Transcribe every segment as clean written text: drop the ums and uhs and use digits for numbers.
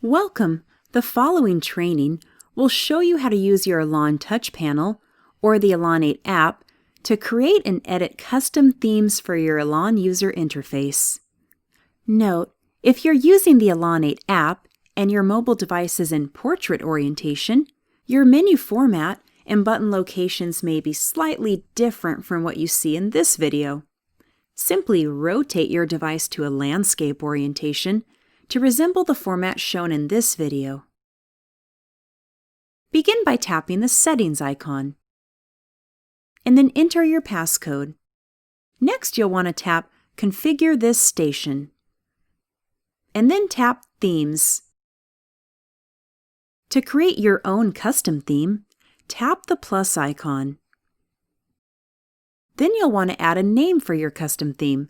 Welcome! The following training will show you how to use your ELAN Touch Panel or the ELAN 8 app to create and edit custom themes for your ELAN user interface. Note, if you're using the ELAN 8 app and your mobile device is in portrait orientation, your menu format and button locations may be slightly different from what you see in this video. Simply rotate your device to a landscape orientation to resemble the format shown in this video. Begin by tapping the Settings icon, and then enter your passcode. Next, you'll want to tap Configure this station, and then tap Themes. To create your own custom theme, tap the plus icon. Then you'll want to add a name for your custom theme.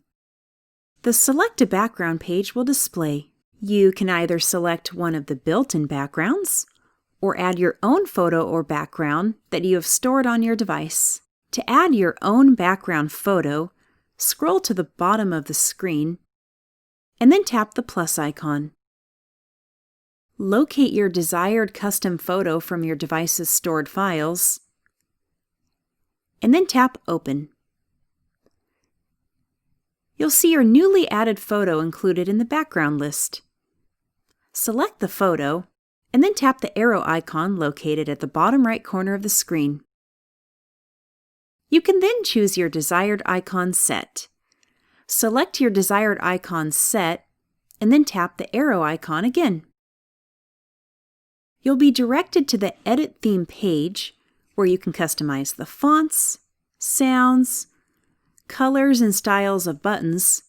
The Select a Background page will display. You can either select one of the built-in backgrounds or add your own photo or background that you have stored on your device. To add your own background photo, scroll to the bottom of the screen and then tap the plus icon. Locate your desired custom photo from your device's stored files and then tap Open. You'll see your newly added photo included in the background list. Select the photo, and then tap the arrow icon located at the bottom right corner of the screen. You can then choose your desired icon set. Select your desired icon set, and then tap the arrow icon again. You'll be directed to the Edit Theme page, where you can customize the fonts, sounds, colors and styles of buttons,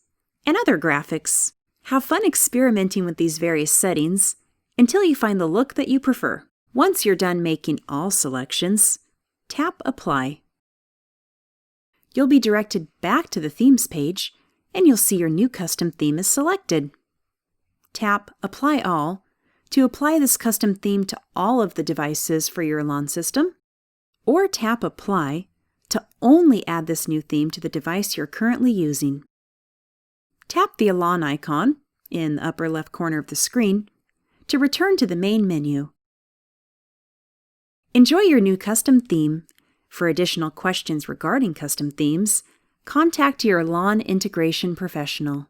and other graphics. Have fun experimenting with these various settings until you find the look that you prefer. Once you're done making all selections, tap Apply. You'll be directed back to the Themes page, and you'll see your new custom theme is selected. Tap Apply All to apply this custom theme to all of the devices for your ELAN system, or tap Apply to only add this new theme to the device you're currently using. Tap the ELAN icon in the upper left corner of the screen to return to the main menu. Enjoy your new custom theme. For additional questions regarding custom themes, contact your ELAN integration professional.